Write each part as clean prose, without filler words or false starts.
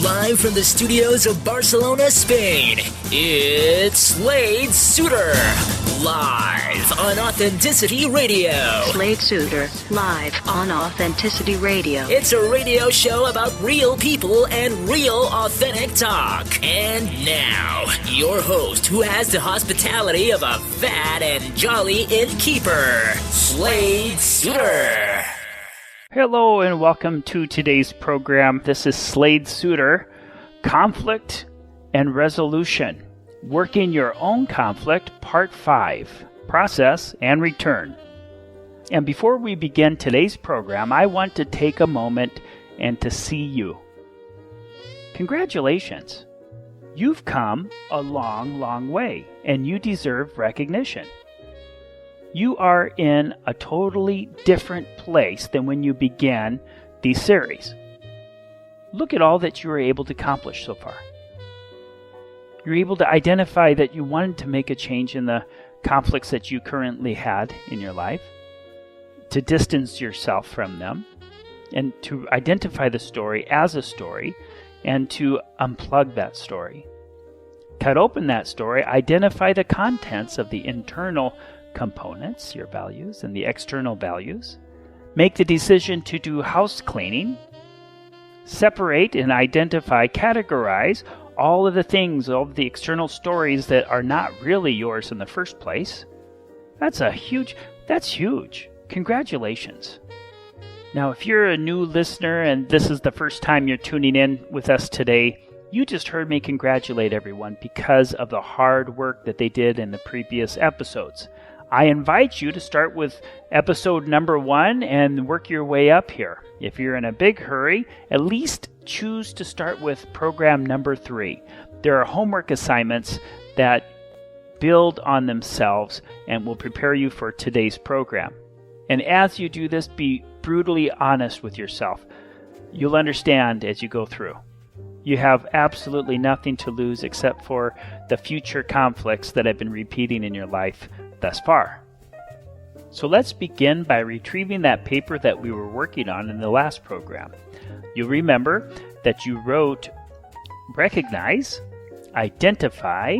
Live from the studios of Barcelona, Spain, it's Slade Suiter. Live on Authenticity Radio. Slade Suiter, live on Authenticity Radio. It's a radio show about real people and real authentic talk. And now, your host who has the hospitality of a fat and jolly innkeeper, Slade Suiter. Hello and welcome to today's program. This is Slade Suiter, Conflict and Resolution. Working Your Own Conflict, Part 5, Process and Return. And before we begin today's program, I want to take a moment and to see you. Congratulations. You've come a long, long way, and you deserve recognition. You are in a totally different place than when you began these series. Look at all that you were able to accomplish so far. You're able to identify that you wanted to make a change in the conflicts that you currently had in your life, to distance yourself from them, and to identify the story as a story, and to unplug that story. Cut open that story, identify the contents of the internal components, your values, and the external values. Make the decision to do house cleaning. Separate and identify, categorize all of the things, all of the external stories that are not really yours in the first place. That's huge. Congratulations. Now, if you're a new listener and this is the first time you're tuning in with us today, you just heard me congratulate everyone because of the hard work that they did in the previous episodes. I invite you to start with episode number 1 and work your way up here. If you're in a big hurry, at least choose to start with program number 3. There are homework assignments that build on themselves and will prepare you for today's program. And as you do this, be brutally honest with yourself. You'll understand as you go through. You have absolutely nothing to lose except for the future conflicts that have been repeating in your life thus far. So let's begin by retrieving that paper that we were working on in the last program. You'll remember that you wrote recognize, identify,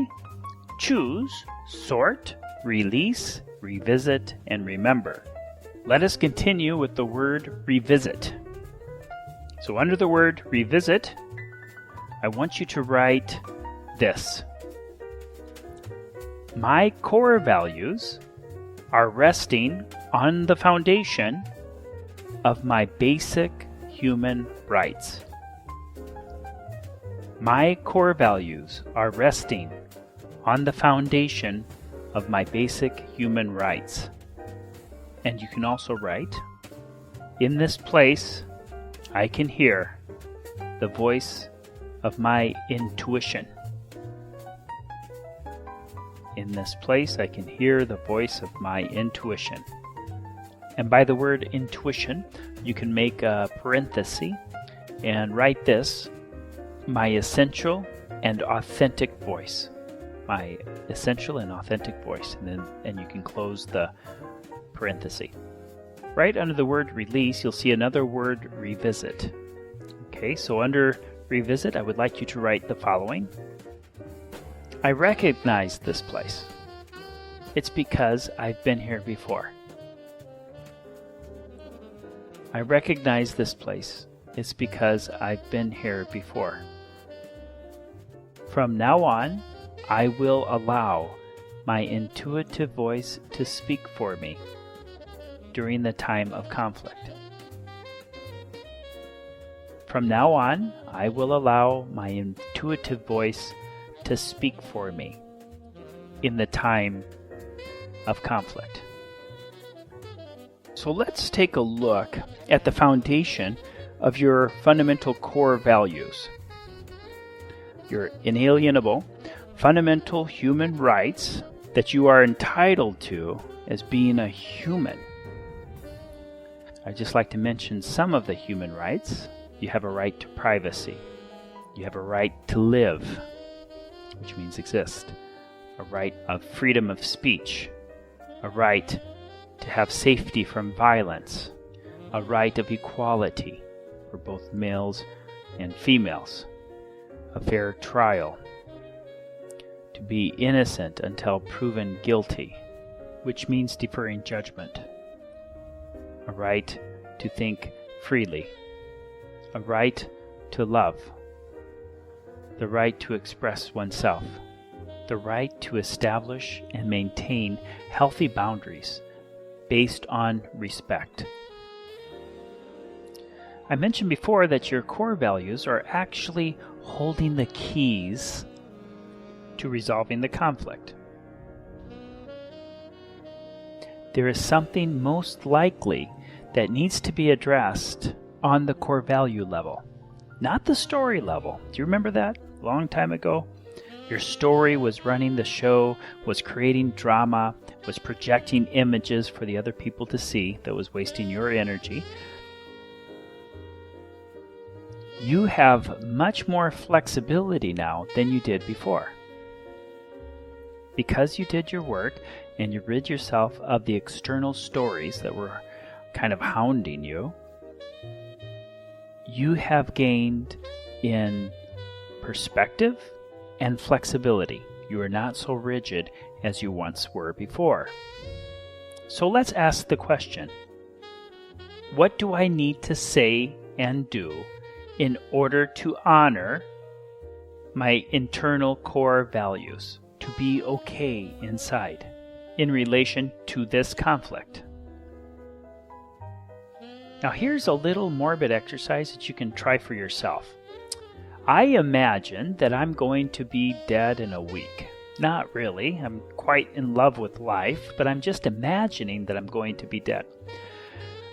choose, sort, release, revisit, and remember. Let us continue with the word revisit. So under the word revisit, I want you to write this. My core values are resting on the foundation of my basic human rights. My core values are resting on the foundation of my basic human rights. And you can also write, in this place, I can hear the voice of my intuition. In this place, I can hear the voice of my intuition. And by the word intuition, you can make a parenthesis and write this, my essential and authentic voice. My essential and authentic voice. And you can close the parenthesis. Right under the word release, you'll see another word revisit. Okay, so under revisit, I would like you to write the following. I recognize this place. It's because I've been here before. I recognize this place. It's because I've been here before. From now on, I will allow my intuitive voice to speak for me during the time of conflict. From now on, I will allow my intuitive voice to speak for me in the time of conflict. So let's take a look at the foundation of your fundamental core values. Your inalienable, fundamental human rights that you are entitled to as being a human. I'd just like to mention some of the human rights. You have a right to privacy. You have a right to live, which means exist. A right of freedom of speech. A right to have safety from violence. A right of equality for both males and females. a fair trial, to be innocent until proven guilty, which means deferring judgment, a right to think freely, a right to love, the right to express oneself, the right to establish and maintain healthy boundaries based on respect. I mentioned before that your core values are actually holding the keys to resolving the conflict. There is something most likely that needs to be addressed on the core value level, not the story level. Do you remember that a long time ago? Your story was running the show, was creating drama, was projecting images for the other people to see that was wasting your energy. You have much more flexibility now than you did before. Because you did your work and you rid yourself of the external stories that were kind of hounding you, you have gained in perspective and flexibility. You are not so rigid as you once were before. So let's ask the question, what do I need to say and do in order to honor my internal core values, to be okay inside in relation to this conflict? Now here's a little morbid exercise that you can try for yourself. I imagine that I'm going to be dead in a week. Not really. I'm quite in love with life, but I'm just imagining that I'm going to be dead.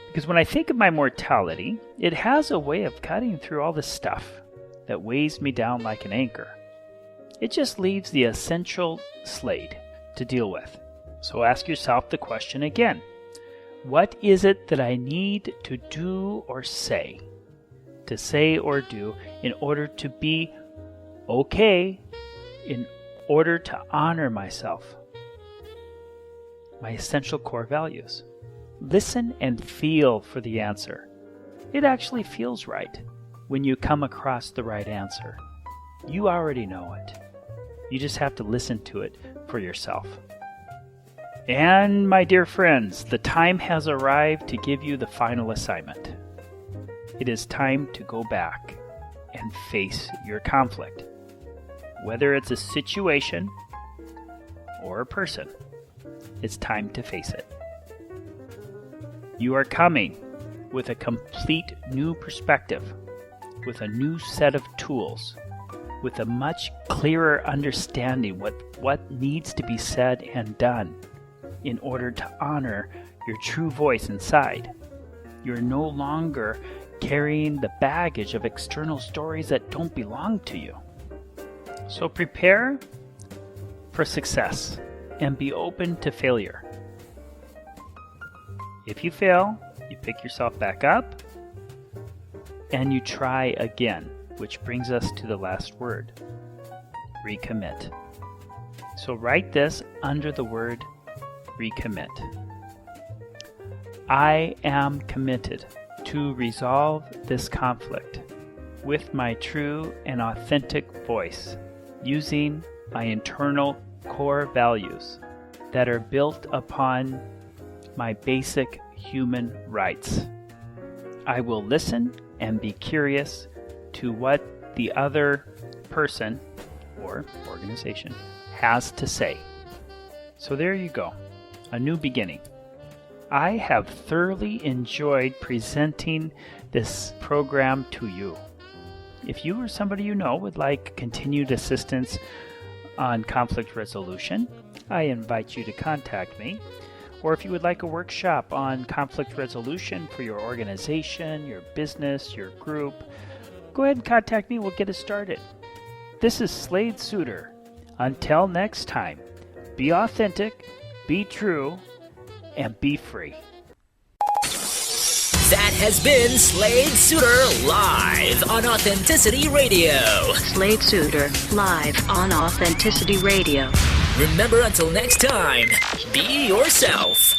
Because when I think of my mortality, it has a way of cutting through all the stuff that weighs me down like an anchor. It just leaves the essential Slade to deal with. So ask yourself the question again. What is it that I need to do or say? To say or do in order to be okay, in order to honor myself, my essential core values. Listen and feel for the answer. It actually feels right when you come across the right answer. You already know it. You just have to listen to it for yourself. And my dear friends, the time has arrived to give you the final assignment. It is time to go back and face your conflict. Whether it's a situation or a person, it's time to face it. You are coming with a complete new perspective, with a new set of tools, with a much clearer understanding what needs to be said and done in order to honor your true voice inside. You're no longer carrying the baggage of external stories that don't belong to you. So prepare for success and be open to failure. If you fail, you pick yourself back up and you try again, which brings us to the last word, recommit. So write this under the word recommit. I am committed to resolve this conflict with my true and authentic voice, using my internal core values that are built upon my basic human rights. I will listen and be curious to what the other person or organization has to say. So there you go, a new beginning. I have thoroughly enjoyed presenting this program to you. If you or somebody you know would like continued assistance on conflict resolution, I invite you to contact me. Or if you would like a workshop on conflict resolution for your organization, your business, your group, go ahead and contact me. We'll get it started. This is Slade Suiter. Until next time, be authentic, be true, and be free. That has been Slade Suiter live on Authenticity Radio. Slade Suiter, live on Authenticity Radio. Remember, until next time, be yourself.